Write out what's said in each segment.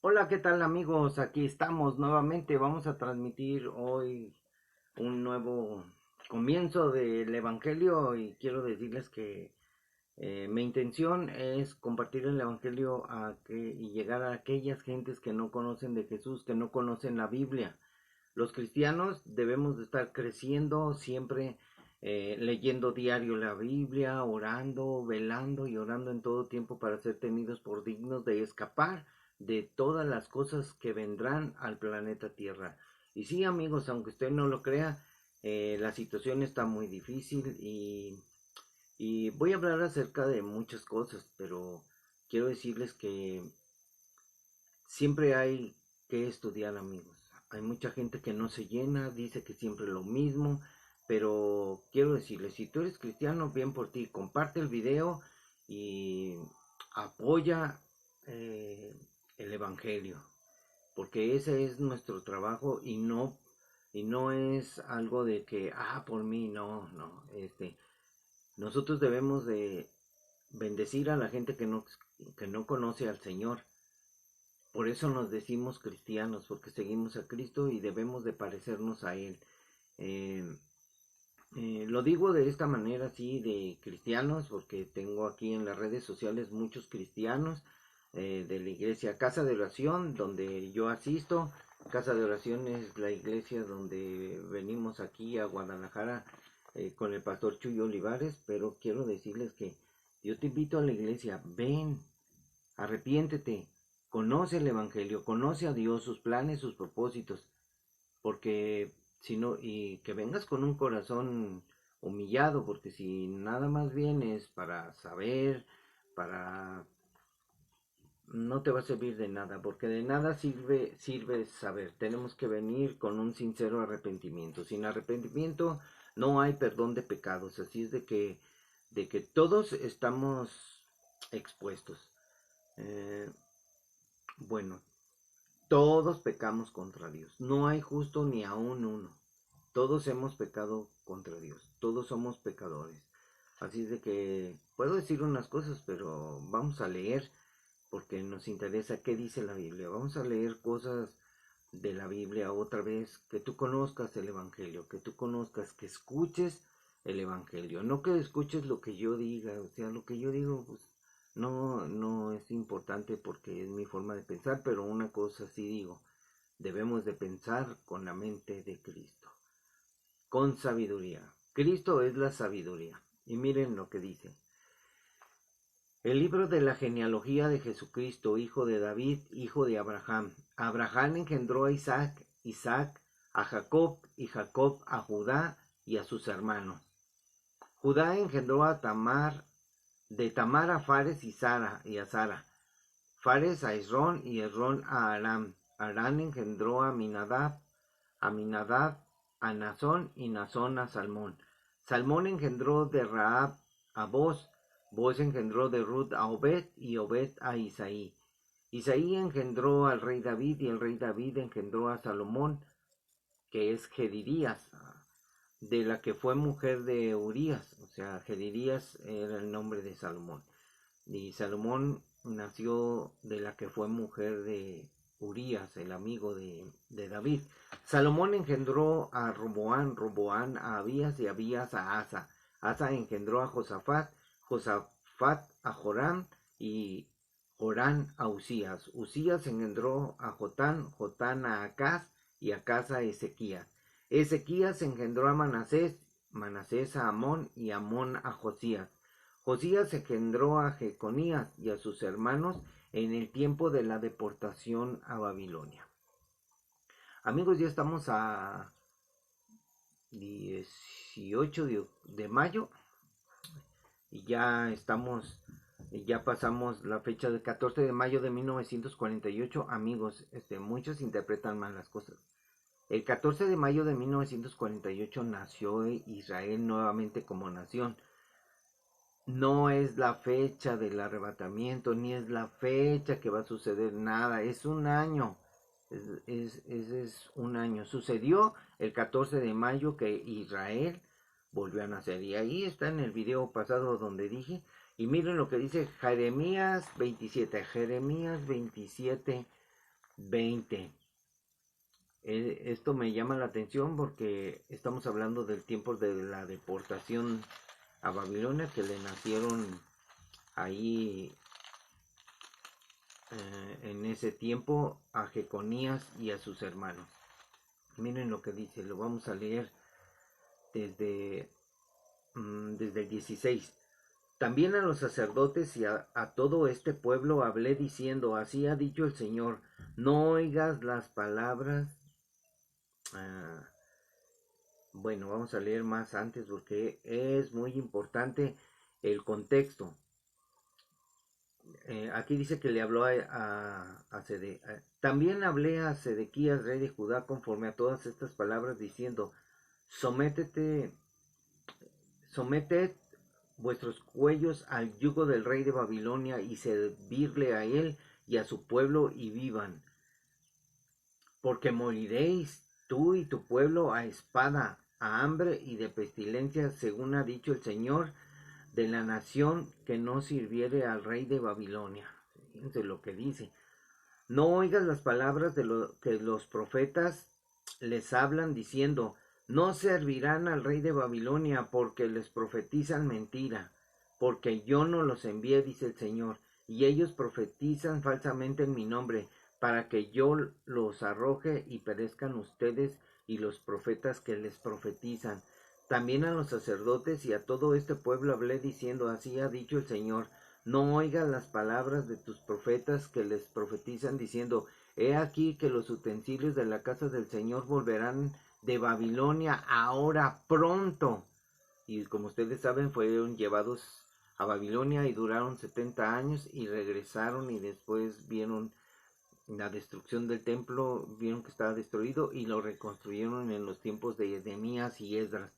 Hola, ¿qué tal amigos? Aquí estamos nuevamente. Vamos a transmitir hoy un nuevo comienzo del Evangelio y quiero decirles que mi intención es compartir el Evangelio y llegar a aquellas gentes que no conocen de Jesús, que no conocen la Biblia. Los cristianos debemos de estar creciendo siempre, leyendo diario la Biblia, orando, velando y orando en todo tiempo para ser tenidos por dignos de escapar de todas las cosas que vendrán al planeta Tierra. Y sí, amigos, aunque usted no lo crea, la situación está muy difícil y voy a hablar acerca de muchas cosas, pero quiero decirles que siempre hay que estudiar, amigos. Hay mucha gente que no se llena, dice que siempre lo mismo, pero quiero decirles, si tú eres cristiano, bien por ti, comparte el video y apoya eh, el evangelio, porque ese es nuestro trabajo y no es algo de que por mí no, nosotros debemos de bendecir a la gente que no conoce al Señor. Por eso nos decimos cristianos, porque seguimos a Cristo y debemos de parecernos a Él. Eh, lo digo de esta manera, así, de cristianos, porque tengo aquí en las redes sociales muchos cristianos de la iglesia Casa de Oración, donde yo asisto. Casa de Oración es la iglesia donde venimos aquí a Guadalajara con el pastor Chuy Olivares, pero quiero decirles que yo te invito a la iglesia, ven, arrepiéntete, conoce el Evangelio, conoce a Dios, sus planes, sus propósitos, porque si no, y que vengas con un corazón humillado, porque si nada más vienes para saber, para no te va a servir de nada, porque de nada sirve saber. Tenemos que venir con un sincero arrepentimiento. Sin arrepentimiento no hay perdón de pecados, así es de que todos estamos expuestos. Eh, bueno, todos pecamos contra Dios. No hay justo ni aún uno. Todos hemos pecado contra Dios. Todos somos pecadores. Así es de que puedo decir unas cosas, pero vamos a leer porque nos interesa qué dice la Biblia. Vamos a leer cosas de la Biblia otra vez, que tú conozcas el Evangelio, que tú conozcas, que escuches el Evangelio, no que escuches lo que yo diga, o sea, lo que yo digo, pues no es importante porque es mi forma de pensar, pero una cosa sí digo, debemos de pensar con la mente de Cristo, con sabiduría. Cristo es la sabiduría. Y miren lo que dice. El libro de la genealogía de Jesucristo, hijo de David, hijo de Abraham. Abraham engendró a Isaac, Isaac a Jacob, y Jacob a Judá y a sus hermanos. Judá engendró a Tamar, de Tamar a Fares y a Sara. Fares a Esrón y Esrón a Aram. Aram engendró a Aminadab a Nazón y Nazón a Salmón. Salmón engendró de Raab a Boz. Boz engendró de Ruth a Obed y Obed a Isaí. Isaí engendró al rey David y el rey David engendró a Salomón, que es Gedirías, de la que fue mujer de Urías. O sea, Gedirías era el nombre de Salomón. Y Salomón nació de la que fue mujer de Urías, el amigo de David. Salomón engendró a Roboán, Roboán a Abías y Abías a Asa. Asa engendró a Josafat, Josafat a Joram y Jorán a Usías. Usías engendró a Jotán, Jotán a Acaz y Acaz a Ezequías. Ezequías engendró a Manasés, Manasés a Amón y Amón a Josías. Josías engendró a Jeconías y a sus hermanos en el tiempo de la deportación a Babilonia. Amigos, ya estamos a 18 de mayo y ya pasamos la fecha del 14 de mayo de 1948. Amigos, muchos interpretan mal las cosas. El 14 de mayo de 1948 nació Israel nuevamente como nación. No es la fecha del arrebatamiento, ni es la fecha que va a suceder nada, es un año, es un año. Sucedió el 14 de mayo que Israel volvió a nacer. Y ahí está en el video pasado donde dije, y miren lo que dice Jeremías 27, 20. Esto me llama la atención porque estamos hablando del tiempo de la deportación a Babilonia, que le nacieron ahí en ese tiempo a Jeconías y a sus hermanos. Miren lo que dice, lo vamos a leer desde el 16. También a los sacerdotes y a todo este pueblo hablé diciendo, así ha dicho el Señor, no oigas las palabras. Bueno, vamos a leer más antes porque es muy importante el contexto. Aquí dice que le habló a Sedequías. También hablé a Sedequías, rey de Judá, conforme a todas estas palabras, diciendo, someted vuestros cuellos al yugo del rey de Babilonia y servirle a él y a su pueblo y vivan. Porque moriréis tú y tu pueblo a espada, a hambre y de pestilencia, según ha dicho el Señor, de la nación que no sirviere al rey de Babilonia. Fíjense lo que dice. No oigas las palabras de lo que los profetas les hablan diciendo, no servirán al rey de Babilonia porque les profetizan mentira, porque yo no los envié, dice el Señor, y ellos profetizan falsamente en mi nombre, para que yo los arroje y perezcan ustedes y los profetas que les profetizan. También a los sacerdotes y a todo este pueblo hablé diciendo, así ha dicho el Señor, no oigas las palabras de tus profetas que les profetizan diciendo, he aquí que los utensilios de la casa del Señor volverán de Babilonia ahora pronto. Y como ustedes saben, fueron llevados a Babilonia y duraron 70 años y regresaron y después vieron la destrucción del templo, vieron que estaba destruido y lo reconstruyeron en los tiempos de Nehemías y Esdras.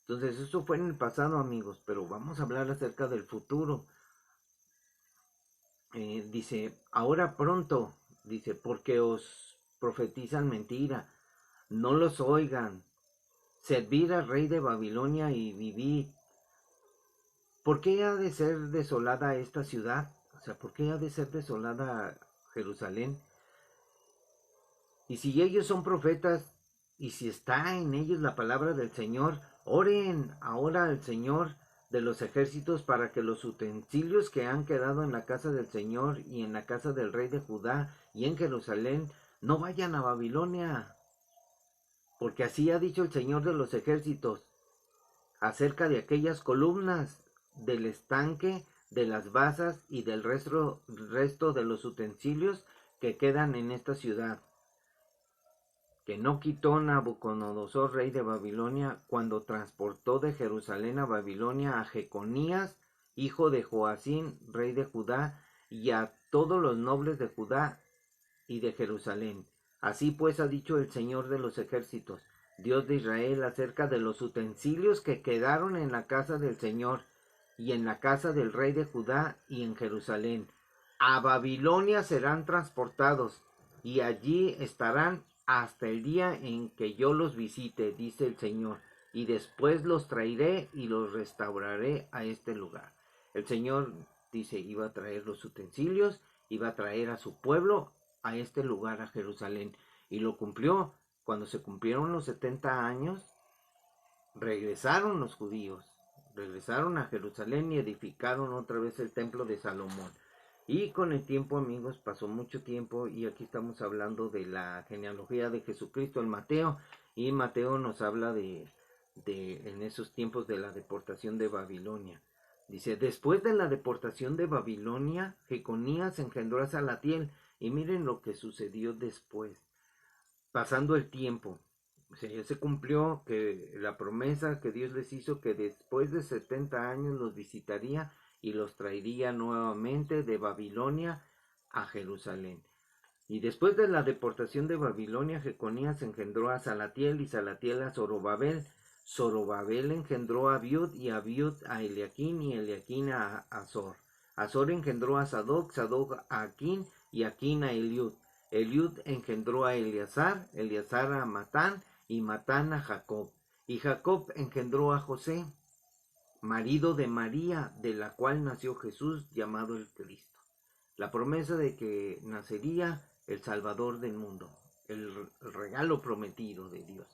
Entonces eso fue en el pasado, amigos, pero vamos a hablar acerca del futuro. Dice, ahora pronto, dice, porque os profetizan mentira, no los oigan, servid al rey de Babilonia y vivid. ¿Por qué ha de ser desolada esta ciudad? O sea, ¿por qué ha de ser desolada Jerusalén? Y si ellos son profetas, y si está en ellos la palabra del Señor, oren ahora al Señor de los ejércitos para que los utensilios que han quedado en la casa del Señor y en la casa del rey de Judá y en Jerusalén no vayan a Babilonia. Porque así ha dicho el Señor de los ejércitos acerca de aquellas columnas, del estanque, de las basas y del resto de los utensilios que quedan en esta ciudad, que no quitó Nabucodonosor, rey de Babilonia, cuando transportó de Jerusalén a Babilonia a Jeconías, hijo de Joacín, rey de Judá, y a todos los nobles de Judá y de Jerusalén. Así pues ha dicho el Señor de los ejércitos, Dios de Israel, acerca de los utensilios que quedaron en la casa del Señor y en la casa del rey de Judá y en Jerusalén. A Babilonia serán transportados y allí estarán hasta el día en que yo los visite, dice el Señor, y después los traeré y los restauraré a este lugar. El Señor dice, iba a traer los utensilios, iba a traer a su pueblo a este lugar, a Jerusalén, y lo cumplió. Cuando se cumplieron los 70 años, regresaron los judíos, regresaron a Jerusalén y edificaron otra vez el templo de Salomón. Y con el tiempo, amigos, pasó mucho tiempo y aquí estamos hablando de la genealogía de Jesucristo en Mateo, y Mateo nos habla de en esos tiempos de la deportación de Babilonia. Dice, después de la deportación de Babilonia, Jeconías engendró a Salatiel, y miren lo que sucedió después, pasando el tiempo. O sea, ya se cumplió que la promesa que Dios les hizo, que después de 70 años los visitaría y los traería nuevamente de Babilonia a Jerusalén. Y después de la deportación de Babilonia, Jeconías engendró a Salatiel y Salatiel a Zorobabel. Zorobabel engendró a Abiud y Abiud a Eliaquín y Eliaquín a Azor. Azor engendró a Sadoc, Sadoc a Aquín y Aquín a Eliud. Eliud engendró a Eleazar, Eleazar a Matán y Matán a Jacob. Y Jacob engendró a José, marido de María, de la cual nació Jesús, llamado el Cristo. La promesa de que nacería el Salvador del mundo, el regalo prometido de Dios.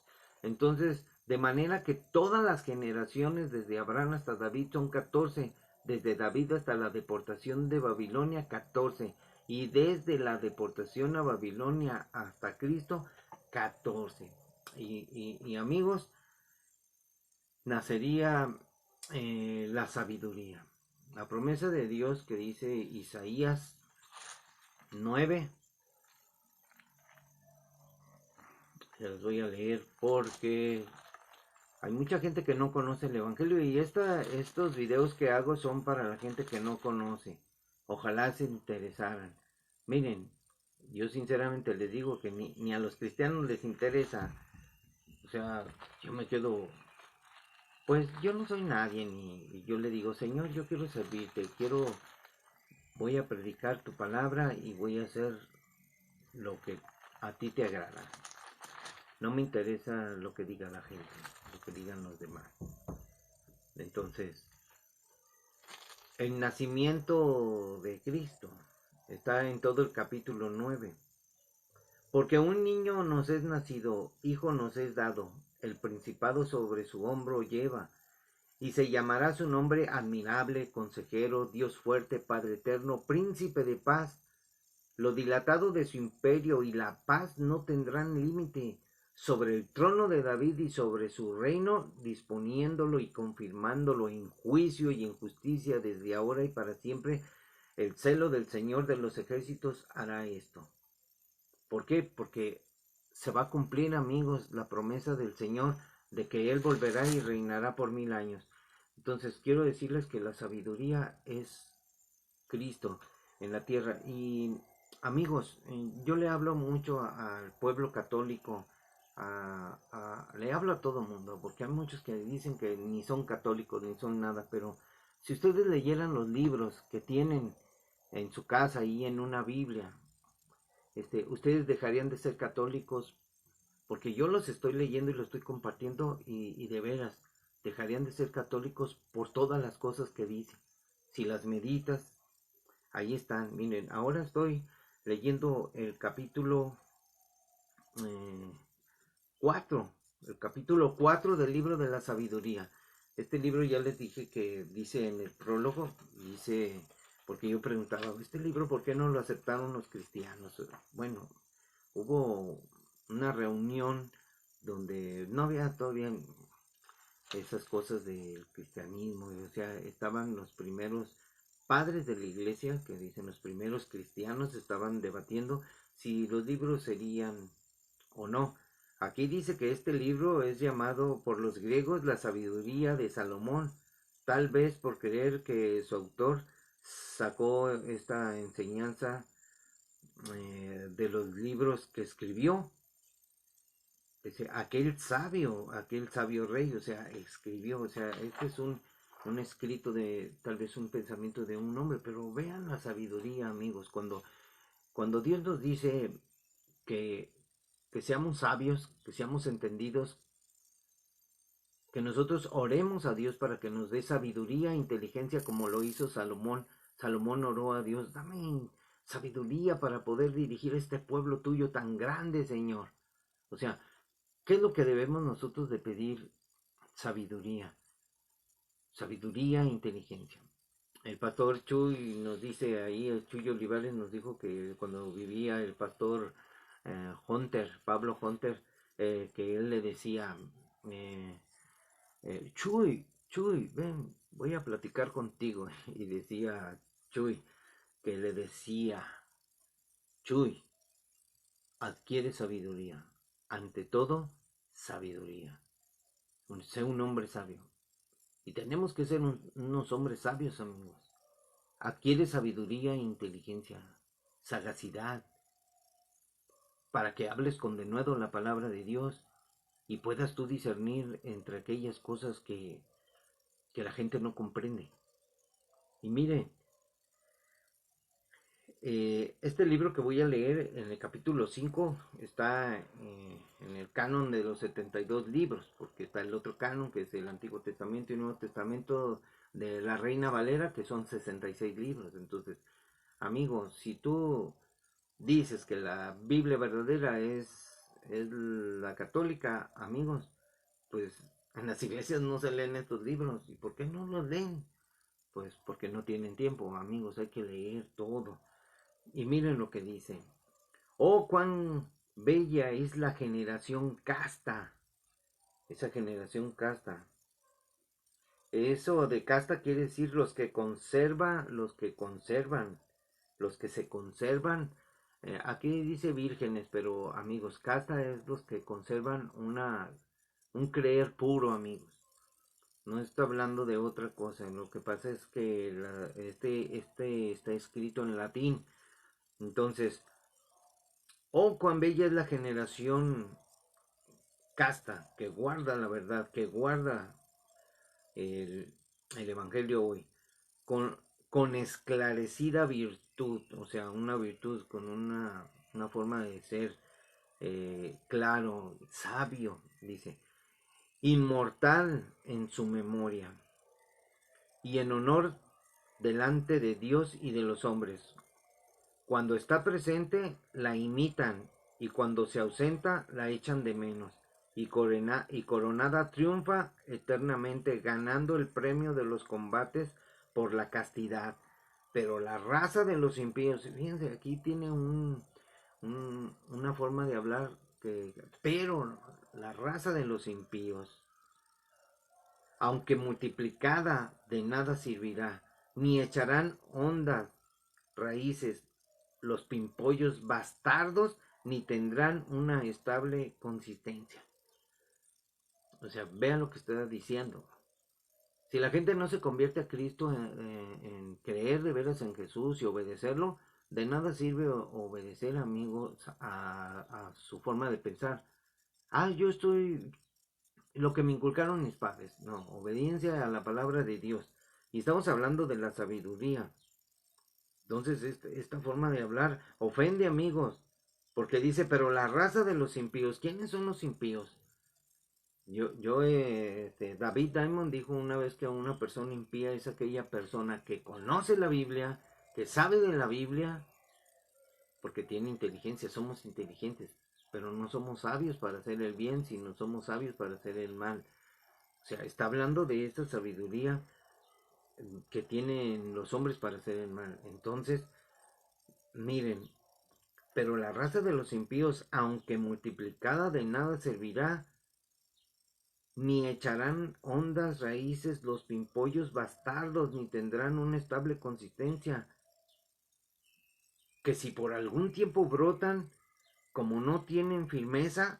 Entonces, de manera que todas las generaciones, desde Abraham hasta David, son 14, desde David hasta la deportación de Babilonia, 14, y desde la deportación a Babilonia hasta Cristo, 14. Y amigos, nacería la sabiduría. La promesa de Dios que dice Isaías 9, se los voy a leer porque hay mucha gente que no conoce el Evangelio y estos videos que hago son para la gente que no conoce. Ojalá se interesaran. Miren, yo sinceramente les digo que ni a los cristianos les interesa. O sea, yo me quedo, pues yo no soy nadie y yo le digo, Señor, yo quiero servirte, voy a predicar tu palabra y voy a hacer lo que a ti te agrada. No me interesa lo que diga la gente, lo que digan los demás. Entonces, el nacimiento de Cristo está en todo el capítulo 9. Porque un niño nos es nacido, hijo nos es dado, el principado sobre su hombro lleva, y se llamará su nombre admirable, consejero, Dios fuerte, Padre eterno, príncipe de paz. Lo dilatado de su imperio y la paz no tendrán límite sobre el trono de David y sobre su reino, disponiéndolo y confirmándolo en juicio y en justicia desde ahora y para siempre. El celo del Señor de los ejércitos hará esto. ¿Por qué? Porque se va a cumplir, amigos, la promesa del Señor de que Él volverá y reinará por 1000 años. Entonces quiero decirles que la sabiduría es Cristo en la tierra. Y amigos, yo le hablo mucho al pueblo católico, le hablo a todo mundo, porque hay muchos que dicen que ni son católicos ni son nada, pero si ustedes leyeran los libros que tienen en su casa y en una Biblia, ustedes dejarían de ser católicos, porque yo los estoy leyendo y los estoy compartiendo y de veras dejarían de ser católicos por todas las cosas que dice. Si las meditas, ahí están. Miren, ahora estoy leyendo el capítulo 4, el capítulo 4 del libro de la sabiduría. Este libro ya les dije que dice en el prólogo, dice, porque yo preguntaba, este libro, ¿por qué no lo aceptaron los cristianos? Bueno, hubo una reunión donde no había todavía esas cosas del cristianismo, o sea, estaban los primeros padres de la iglesia, que dicen los primeros cristianos, estaban debatiendo si los libros serían o no. Aquí dice que este libro es llamado por los griegos la sabiduría de Salomón, tal vez por creer que su autor sacó esta enseñanza de los libros que escribió. Dice, aquel sabio rey, o sea, escribió, o sea, este es un escrito de tal vez un pensamiento de un hombre, pero vean la sabiduría, amigos, cuando Dios nos dice que, que seamos sabios, que seamos entendidos, que nosotros oremos a Dios para que nos dé sabiduría e inteligencia como lo hizo Salomón. Salomón oró a Dios, dame sabiduría para poder dirigir este pueblo tuyo tan grande, Señor. O sea, ¿qué es lo que debemos nosotros de pedir? Sabiduría. Sabiduría e inteligencia. El pastor Chuy nos dice ahí, el Chuy Olivares nos dijo que cuando vivía el pastor Hunter, Pablo Hunter, que él le decía, Chuy, ven, voy a platicar contigo. Y decía Chuy, que le decía, Chuy, adquiere sabiduría. Ante todo, sabiduría. Sé un hombre sabio. Y tenemos que ser unos hombres sabios, amigos. Adquiere sabiduría e inteligencia, sagacidad, para que hables con denuedo la palabra de Dios y puedas tú discernir entre aquellas cosas que la gente no comprende. Y mire, este libro que voy a leer en el capítulo 5 está en el canon de los 72 libros, porque está el otro canon que es el Antiguo Testamento y Nuevo Testamento de la Reina Valera, que son 66 libros. Entonces, amigos, si tú dices que la Biblia verdadera es la católica, amigos, pues en las iglesias no se leen estos libros. ¿Y por qué no los leen? Pues porque no tienen tiempo, amigos, hay que leer todo. Y miren lo que dice. Oh, cuán bella es la generación casta. Esa generación casta. Eso de casta quiere decir los que conservan, los que se conservan. Aquí dice vírgenes, pero amigos, casta es los que conservan un creer puro, amigos. No está hablando de otra cosa. Lo que pasa es que este está escrito en latín. Entonces, oh, cuán bella es la generación casta, que guarda la verdad, que guarda el, el Evangelio hoy, con, con esclarecida virtud, o sea, una virtud con una forma de ser claro, sabio, dice, inmortal en su memoria y en honor delante de Dios y de los hombres. Cuando está presente, la imitan, y cuando se ausenta, la echan de menos. Y coronada triunfa eternamente, ganando el premio de los combates por la castidad. Pero la raza de los impíos, fíjense, aquí tiene una forma de hablar pero la raza de los impíos, aunque multiplicada, de nada servirá, ni echarán hondas raíces los pimpollos bastardos, ni tendrán una estable consistencia. O sea, vean lo que está diciendo. Si la gente no se convierte a Cristo en creer de veras en Jesús y obedecerlo, de nada sirve obedecer, amigos, a su forma de pensar. Yo estoy lo que me inculcaron mis padres. No, obediencia a la palabra de Dios. Y estamos hablando de la sabiduría. Entonces, esta forma de hablar ofende, amigos, porque dice, pero la raza de los impíos, ¿quiénes son los impíos? David Diamond dijo una vez que una persona impía es aquella persona que conoce la Biblia, que sabe de la Biblia, porque tiene inteligencia, somos inteligentes, pero no somos sabios para hacer el bien, sino somos sabios para hacer el mal. O sea, está hablando de esta sabiduría que tienen los hombres para hacer el mal. Entonces, miren, pero la raza de los impíos, aunque multiplicada, de nada servirá, ni echarán hondas raíces los pimpollos bastardos, ni tendrán una estable consistencia, que si por algún tiempo brotan, como no tienen firmeza,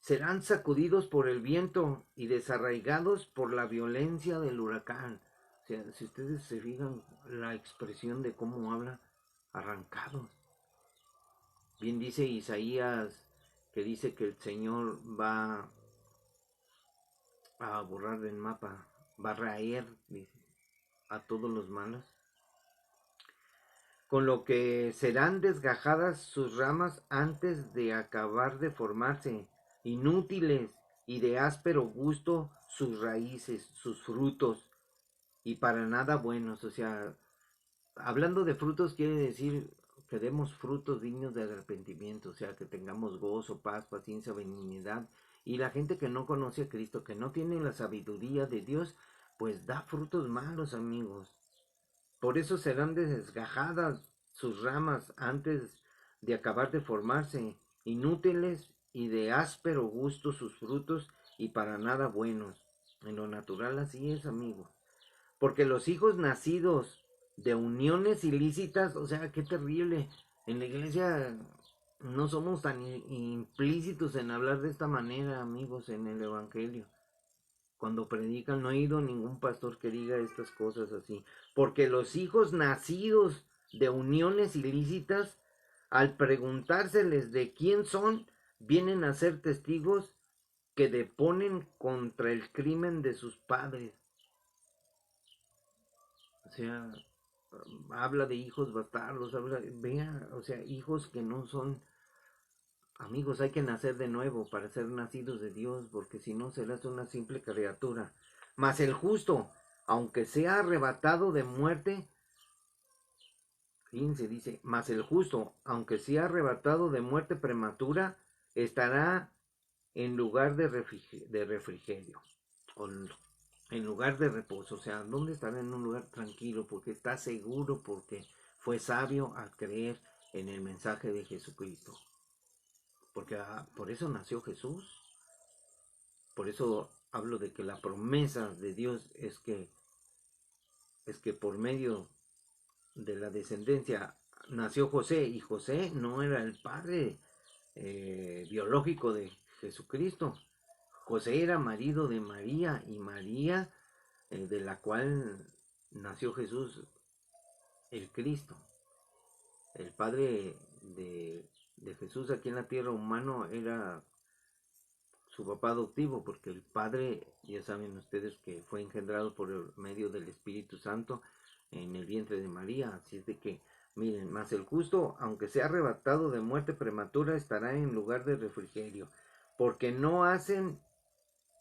serán sacudidos por el viento y desarraigados por la violencia del huracán. O sea, si ustedes se fijan la expresión de cómo habla, arrancados. Bien dice Isaías, que dice que el Señor va a borrar del mapa, va a raer, dice, a todos los malos, con lo que serán desgajadas sus ramas antes de acabar de formarse, inútiles y de áspero gusto sus raíces, sus frutos, y para nada buenos. O sea, hablando de frutos quiere decir que demos frutos dignos de arrepentimiento, o sea, que tengamos gozo, paz, paciencia, benignidad. Y la gente que no conoce a Cristo, que no tiene la sabiduría de Dios, pues da frutos malos, amigos. Por eso serán desgajadas sus ramas antes de acabar de formarse, inútiles y de áspero gusto sus frutos y para nada buenos. En lo natural así es, amigos. Porque los hijos nacidos de uniones ilícitas, o sea, qué terrible. En la iglesia no somos tan implícitos en hablar de esta manera, amigos, en el Evangelio. Cuando predican, no he oído ningún pastor que diga estas cosas así. Porque los hijos nacidos de uniones ilícitas, al preguntárseles de quién son, vienen a ser testigos que deponen contra el crimen de sus padres. O sea, habla de hijos bastardos, o sea, hijos que no son. Amigos, hay que nacer de nuevo para ser nacidos de Dios, porque si no serás una simple criatura. Mas el justo, aunque sea arrebatado de muerte, 15 dice, mas el justo, aunque sea arrebatado de muerte prematura, estará en lugar de refrigerio, o en lugar de reposo. O sea, ¿dónde estará? En un lugar tranquilo, porque está seguro, porque fue sabio al creer en el mensaje de Jesucristo. Porque por eso nació Jesús. Por eso hablo de que la promesa de Dios es que por medio de la descendencia nació José, y José no era el padre biológico de Jesucristo. José era marido de María, y María, de la cual nació Jesús, el Cristo. El padre de Jesús aquí en la tierra humano era su papá adoptivo, porque el padre, ya saben ustedes que fue engendrado por el medio del Espíritu Santo en el vientre de María. Así es de que, miren, mas el justo, aunque sea arrebatado de muerte prematura, estará en lugar de refrigerio, porque no hacen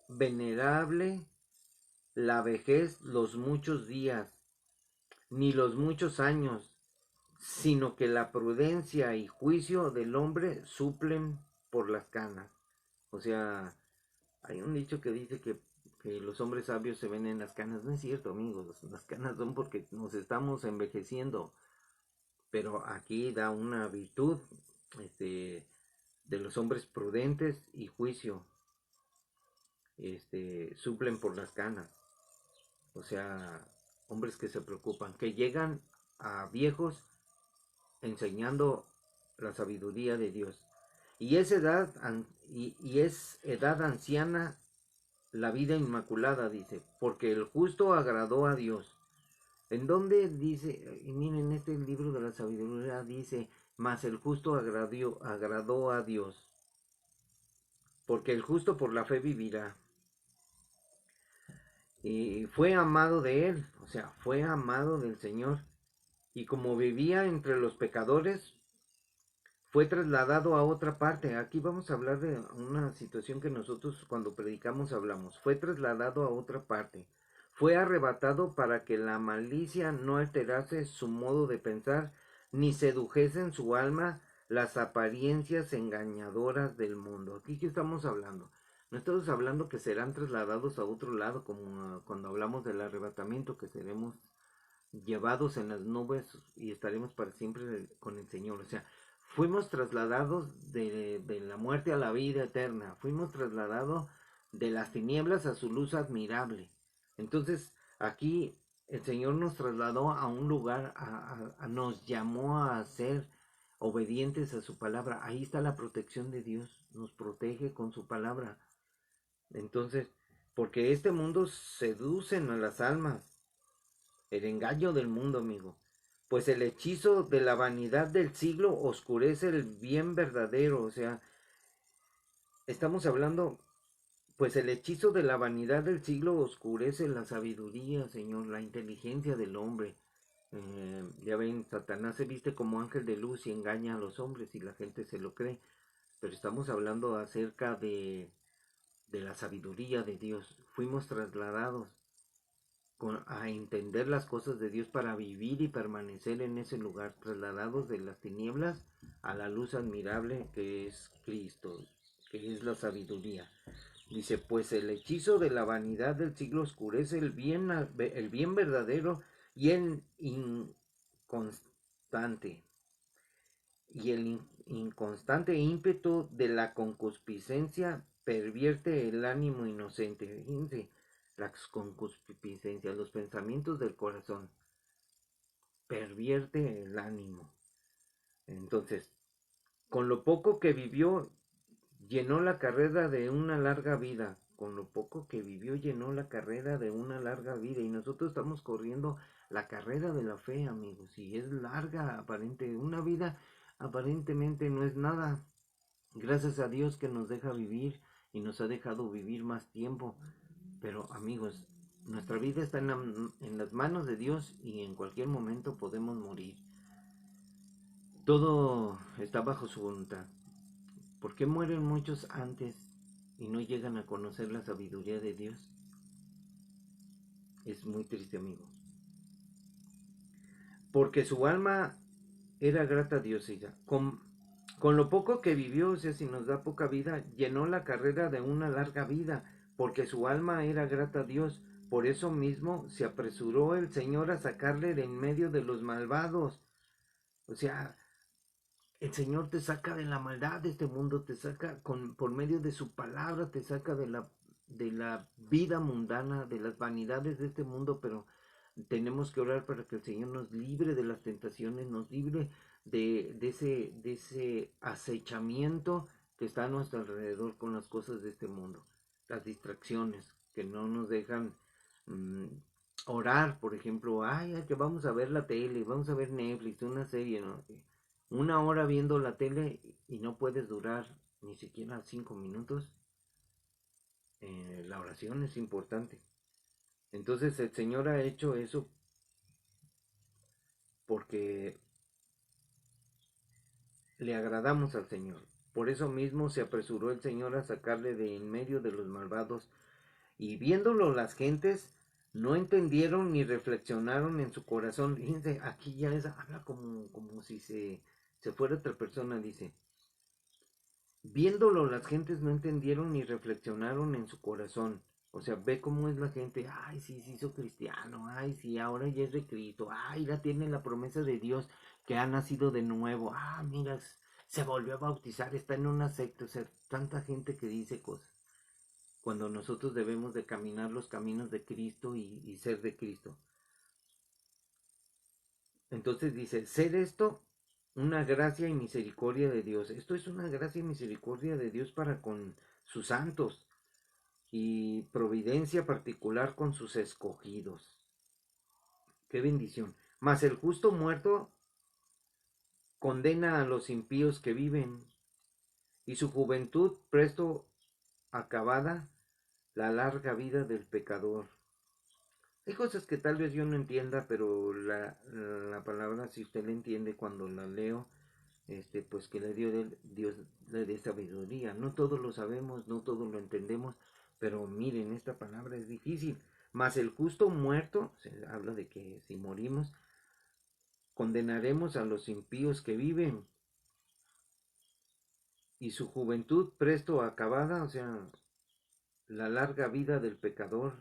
venerable la vejez los muchos días, ni los muchos años, sino que la prudencia y juicio del hombre suplen por las canas. O sea, hay un dicho que dice que los hombres sabios se ven en las canas. No es cierto, amigos. Las canas son porque nos estamos envejeciendo. Pero aquí da una virtud de los hombres prudentes y juicio. Suplen por las canas. O sea, hombres que se preocupan, que llegan a viejos enseñando la sabiduría de Dios. Y es edad anciana la vida inmaculada, dice, porque el justo agradó a Dios. ¿En dónde dice? Y miren, este libro de la sabiduría dice, mas el justo agradó a Dios, porque el justo por la fe vivirá. Y fue amado de él, o sea, fue amado del Señor. Y como vivía entre los pecadores, fue trasladado a otra parte. Aquí vamos a hablar de una situación que nosotros cuando predicamos hablamos. Fue trasladado a otra parte. Fue arrebatado para que la malicia no alterase su modo de pensar, ni sedujese en su alma las apariencias engañadoras del mundo. Aquí, ¿qué estamos hablando? No estamos hablando que serán trasladados a otro lado, como cuando hablamos del arrebatamiento, que seremos llevados en las nubes y estaremos para siempre con el Señor. O sea, fuimos trasladados de la muerte a la vida eterna. Fuimos trasladados de las tinieblas a su luz admirable. Entonces, aquí el Señor nos trasladó a un lugar, nos llamó a ser obedientes a su palabra. Ahí está la protección de Dios. Nos protege con su palabra. Entonces, porque este mundo seducen a las almas. El engaño del mundo, amigo. Pues el hechizo de la vanidad del siglo oscurece el bien verdadero. O sea, estamos hablando, pues el hechizo de la vanidad del siglo oscurece la sabiduría, Señor, la inteligencia del hombre. Ya ven, Satanás se viste como ángel de luz y engaña a los hombres y la gente se lo cree. Pero estamos hablando acerca de la sabiduría de Dios. Fuimos trasladados a entender las cosas de Dios para vivir y permanecer en ese lugar, trasladados de las tinieblas a la luz admirable que es Cristo, que es la sabiduría. Dice, pues el hechizo de la vanidad del siglo oscurece el bien verdadero y el inconstante. Y el inconstante ímpetu de la concupiscencia pervierte el ánimo inocente. Fíjense, las concupiscencias, los pensamientos del corazón, pervierte el ánimo. Entonces, con lo poco que vivió, llenó la carrera de una larga vida. Con lo poco que vivió, llenó la carrera de una larga vida. Y nosotros estamos corriendo la carrera de la fe, amigos. Y es larga, una vida aparentemente no es nada. Gracias a Dios que nos deja vivir y nos ha dejado vivir más tiempo. Pero amigos, nuestra vida está en las manos de Dios y en cualquier momento podemos morir. Todo está bajo su voluntad. ¿Por qué mueren muchos antes y no llegan a conocer la sabiduría de Dios? Es muy triste, amigos. Porque su alma era grata a Dios ella. Con lo poco que vivió, o sea, si nos da poca vida, llenó la carrera de una larga vida, porque su alma era grata a Dios. Por eso mismo se apresuró el Señor a sacarle de en medio de los malvados. O sea, el Señor te saca de la maldad de este mundo, te saca por medio de su palabra, te saca de la vida mundana, de las vanidades de este mundo, pero tenemos que orar para que el Señor nos libre de las tentaciones, nos libre de ese acechamiento que está a nuestro alrededor con las cosas de este mundo, las distracciones que no nos dejan mm, orar, por ejemplo, ay, que vamos a ver la tele, vamos a ver Netflix, una serie, ¿no? Una hora viendo la tele y no puedes durar ni siquiera 5 minutos. La oración es importante. Entonces el Señor ha hecho eso porque le agradamos al Señor. Por eso mismo se apresuró el Señor a sacarle de en medio de los malvados. Y viéndolo las gentes no entendieron ni reflexionaron en su corazón. Fíjense, aquí ya habla como si se fuera otra persona, dice. Viéndolo las gentes no entendieron ni reflexionaron en su corazón. O sea, ve cómo es la gente. Ay, sí, se hizo cristiano. Ay, sí, ahora ya es de Cristo. Ay, ya tiene la promesa de Dios que ha nacido de nuevo. Ah, mira, se volvió a bautizar. Está en una secta. O sea, tanta gente que dice cosas. Cuando nosotros debemos de caminar los caminos de Cristo y ser de Cristo. Entonces dice, ser esto una gracia y misericordia de Dios. Esto es una gracia y misericordia de Dios para con sus santos y providencia particular con sus escogidos. Qué bendición. Mas el justo muerto condena a los impíos que viven, y su juventud presto acabada la larga vida del pecador. Hay cosas que tal vez yo no entienda, pero la palabra, si usted la entiende cuando la leo, pues que Dios le dé sabiduría. No todo lo sabemos, no todo lo entendemos, pero miren, esta palabra es difícil. Mas el justo muerto, se habla de que si morimos, condenaremos a los impíos que viven, y su juventud presto acabada, o sea, la larga vida del pecador.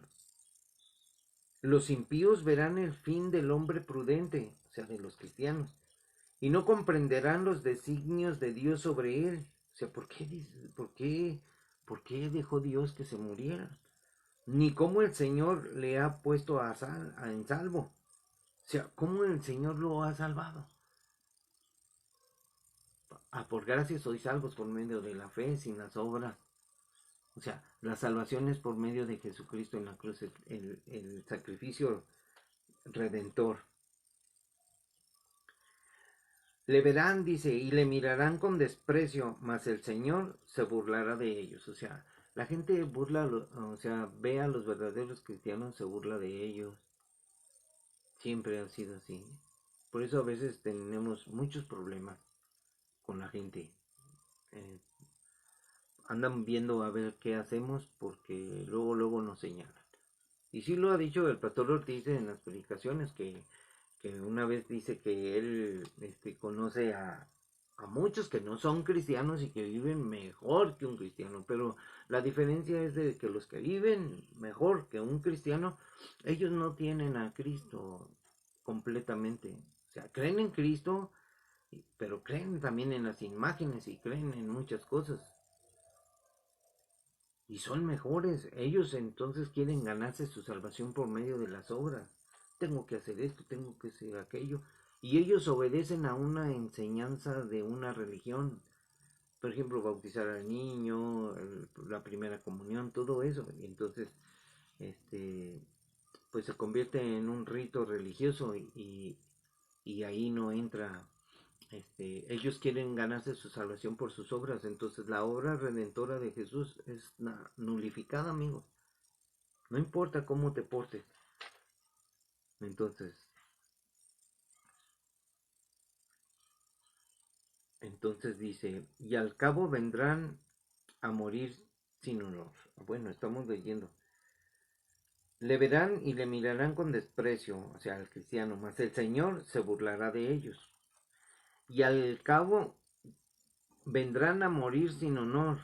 Los impíos verán el fin del hombre prudente, o sea, de los cristianos, y no comprenderán los designios de Dios sobre él. O sea, ¿por qué dejó Dios que se muriera? Ni cómo el Señor le ha puesto en salvo. O sea, ¿cómo el Señor lo ha salvado? Por gracia sois salvos por medio de la fe, sin las obras. O sea, la salvación es por medio de Jesucristo en la cruz, el sacrificio redentor. Le verán, dice, y le mirarán con desprecio, mas el Señor se burlará de ellos. O sea, la gente o sea, ve a los verdaderos cristianos, se burla de ellos. Siempre ha sido así. Por eso a veces tenemos muchos problemas con la gente. Eh, Andan viendo a ver qué hacemos porque luego nos señalan. Y sí lo ha dicho el pastor Ortiz en las predicaciones, que una vez dice que él conoce a muchos que no son cristianos y que viven mejor que un cristiano, pero la diferencia es de que los que viven mejor que un cristiano, ellos no tienen a Cristo completamente. O sea, creen en Cristo, pero creen también en las imágenes y creen en muchas cosas. Y son mejores. Ellos entonces quieren ganarse su salvación por medio de las obras. Tengo que hacer esto, tengo que hacer aquello. Y ellos obedecen a una enseñanza de una religión. Por ejemplo, bautizar al niño, la primera comunión, todo eso. Y entonces, pues se convierte en un rito religioso y ahí no entra. Ellos quieren ganarse su salvación por sus obras, entonces la obra redentora de Jesús es nulificada, amigos. No importa cómo te portes. Entonces, dice, y al cabo vendrán a morir sin honor. Bueno, estamos leyendo. Le verán y le mirarán con desprecio, o sea, al cristiano, mas el Señor se burlará de ellos. y al cabo vendrán a morir sin honor.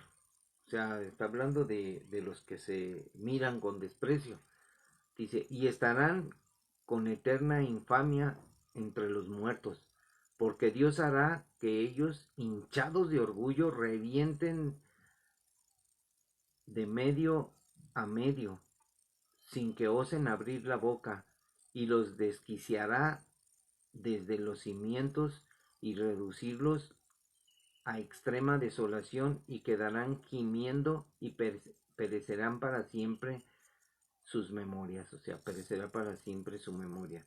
O sea, está hablando de los que se miran con desprecio. Dice, y estarán con eterna infamia entre los muertos, porque Dios hará que ellos, hinchados de orgullo, revienten de medio a medio, sin que osen abrir la boca, y los desquiciará desde los cimientos y reducirlos a extrema desolación y quedarán gimiendo y perecerán para siempre sus memorias, o sea, perecerá para siempre su memoria.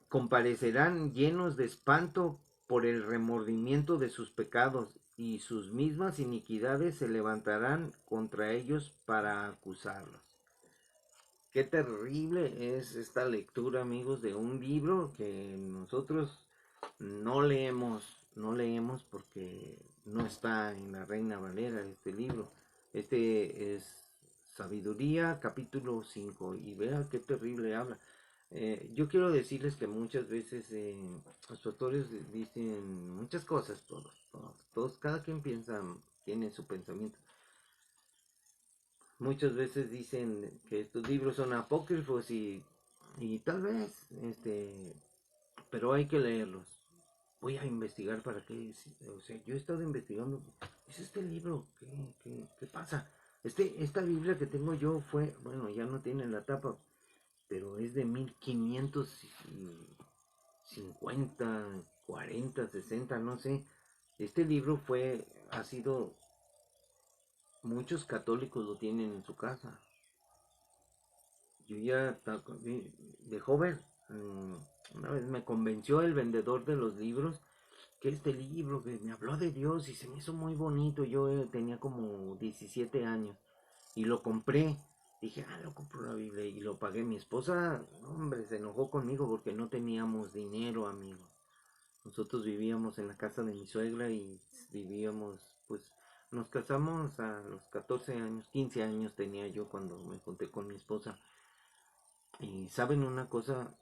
Comparecerán llenos de espanto por el remordimiento de sus pecados, y sus mismas iniquidades se levantarán contra ellos para acusarlos. Qué terrible es esta lectura, amigos, de un libro que nosotros no leemos porque no está en la Reina Valera este libro. Este es Sabiduría, capítulo 5, y vea qué terrible habla. Yo quiero decirles que muchas veces los autores dicen muchas cosas, todos, cada quien piensa, tiene su pensamiento. Muchas veces dicen que estos libros son apócrifos y tal vez, pero hay que leerlos. Voy a investigar para qué, o sea, yo he estado investigando, ¿es este libro? ¿Qué pasa? Esta Biblia que tengo yo fue, bueno, ya no tiene la tapa, pero es de 1550, 40, 60, no sé. Este libro ha sido, muchos católicos lo tienen en su casa. Yo ya de joven, una vez me convenció el vendedor de los libros que este libro que me habló de Dios y se me hizo muy bonito. Yo tenía como 17 años y lo compré. Dije, lo compro la Biblia y lo pagué. Mi esposa, hombre, se enojó conmigo porque no teníamos dinero, amigo. Nosotros vivíamos en la casa de mi suegra y vivíamos, pues, nos casamos a los 14 años, 15 años tenía yo cuando me junté con mi esposa. Y saben una cosa,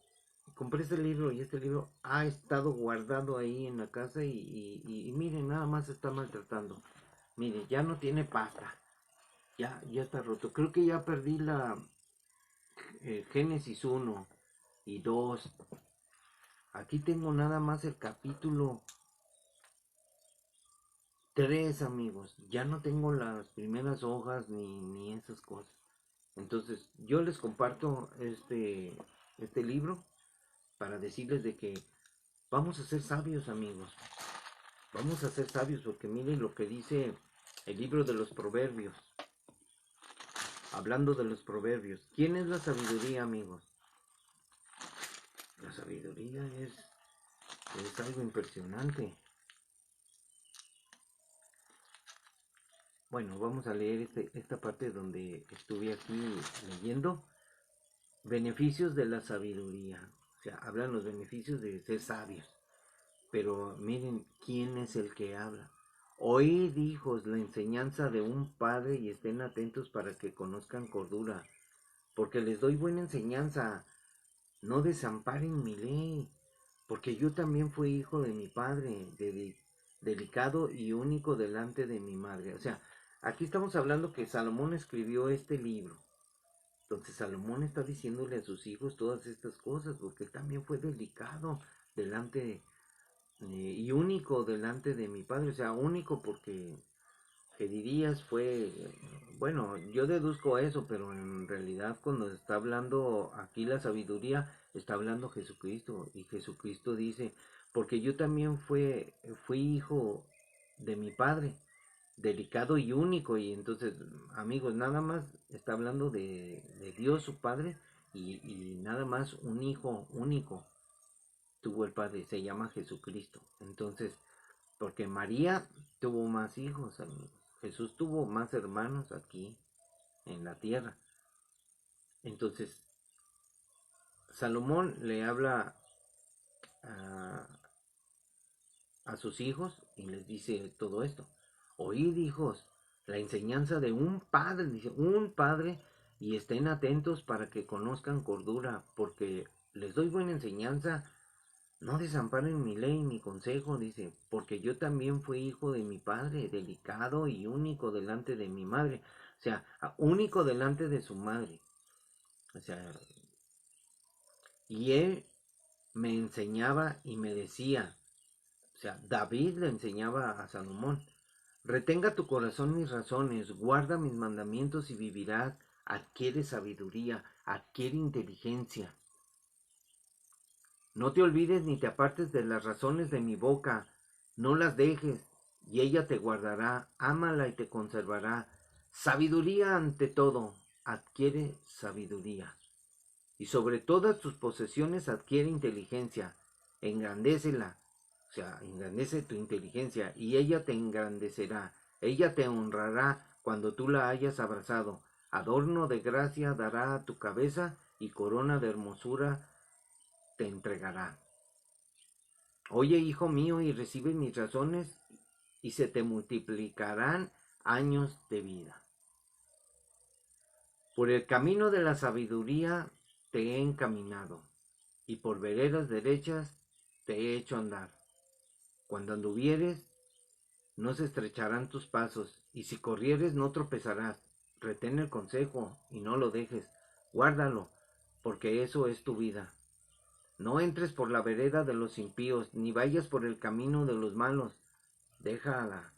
compré este libro y este libro ha estado guardado ahí en la casa y miren, nada más se está maltratando. Mire, ya no tiene pasta, ya está roto. Creo que ya perdí la Génesis 1 y 2. Aquí tengo nada más el capítulo 3, amigos. Ya no tengo las primeras hojas ni esas cosas. Entonces, yo les comparto este libro para decirles de que vamos a ser sabios, amigos. Vamos a ser sabios porque miren lo que dice el libro de los Proverbios. Hablando de los Proverbios. ¿Quién es la sabiduría, amigos? La sabiduría es algo impresionante. Bueno, vamos a leer esta parte donde estuve aquí leyendo. Beneficios de la sabiduría. O sea, hablan los beneficios de ser sabios. Pero miren, ¿quién es el que habla? Oíd, hijos, la enseñanza de un padre y estén atentos para que conozcan cordura, porque les doy buena enseñanza. No desamparen mi ley, porque yo también fui hijo de mi padre, delicado y único delante de mi madre. O sea, aquí estamos hablando que Salomón escribió este libro. Entonces Salomón está diciéndole a sus hijos todas estas cosas, porque él también fue delicado delante y único delante de mi padre. O sea, único porque Gedidías fue, bueno, yo deduzco eso, pero en realidad cuando está hablando aquí la sabiduría, está hablando Jesucristo, y Jesucristo dice, porque yo también fui hijo de mi padre, delicado y único. Y entonces, amigos, nada más está hablando de Dios su Padre, y nada más un hijo único tuvo el Padre, se llama Jesucristo. Entonces, porque María tuvo más hijos, amigos. Jesús tuvo más hermanos aquí en la tierra. Entonces, Salomón le habla a, a sus hijos y les dice todo esto. Oíd, hijos, la enseñanza de un padre, dice, un padre, y estén atentos para que conozcan cordura, porque les doy buena enseñanza No desamparen mi ley, mi consejo, dice, porque yo también fui hijo de mi padre, delicado y único delante de mi madre. O sea, único delante de su madre. O sea, y él me enseñaba y me decía, o sea, David le enseñaba a Salomón, retenga tu corazón mis razones, guarda mis mandamientos y vivirás, adquiere sabiduría, adquiere inteligencia. No te olvides ni te apartes de las razones de mi boca, no las dejes, y ella te guardará, ámala y te conservará. Sabiduría ante todo, adquiere sabiduría. Y sobre todas tus posesiones adquiere inteligencia, engrandécela, o sea, engrandece tu inteligencia, y ella te engrandecerá, ella te honrará cuando tú la hayas abrazado, adorno de gracia dará a tu cabeza, y corona de hermosura te entregará. Oye, hijo mío, y recibe mis razones, y se te multiplicarán años de vida. Por el camino de la sabiduría te he encaminado, y por veredas derechas te he hecho andar. Cuando anduvieres, no se estrecharán tus pasos, y si corrieres no tropezarás. Retén el consejo, y no lo dejes, guárdalo, porque eso es tu vida. No entres por la vereda de los impíos, ni vayas por el camino de los malos. Déjala,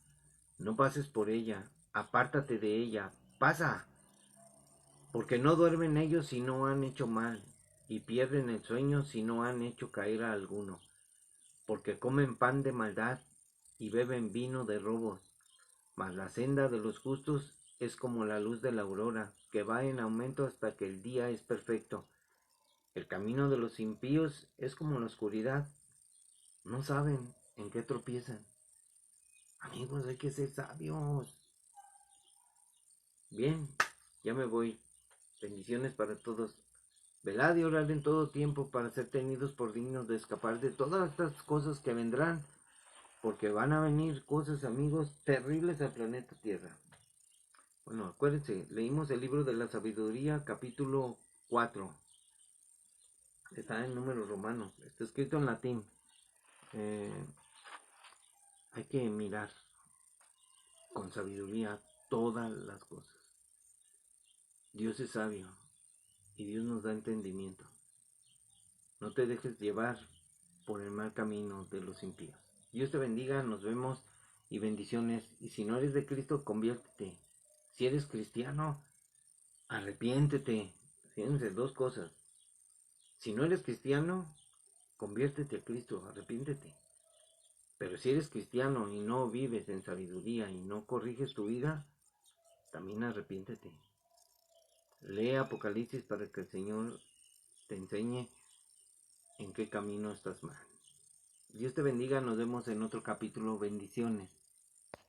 no pases por ella, apártate de ella, pasa, porque no duermen ellos si no han hecho mal, y pierden el sueño si no han hecho caer a alguno, porque comen pan de maldad y beben vino de robos. Mas la senda de los justos es como la luz de la aurora, que va en aumento hasta que el día es perfecto. El camino de los impíos es como la oscuridad, no saben en qué tropiezan. Amigos, hay que ser sabios. Bien, ya me voy. Bendiciones para todos. Velad y orad en todo tiempo para ser tenidos por dignos de escapar de todas estas cosas que vendrán, porque van a venir cosas, amigos, terribles al planeta Tierra. Bueno, acuérdense, leímos el libro de la sabiduría, capítulo 4. Está en números romanos, está escrito en latín. Hay que mirar con sabiduría todas las cosas. Dios es sabio y Dios nos da entendimiento. No te dejes llevar por el mal camino de los impíos. Dios te bendiga, nos vemos y bendiciones. Y si no eres de Cristo, conviértete. Si eres cristiano, arrepiéntete. Fíjense, dos cosas. Si no eres cristiano, conviértete a Cristo, arrepiéntete. Pero si eres cristiano y no vives en sabiduría y no corriges tu vida, también arrepiéntete. Lee Apocalipsis para que el Señor te enseñe en qué camino estás mal. Dios te bendiga, nos vemos en otro capítulo. Bendiciones.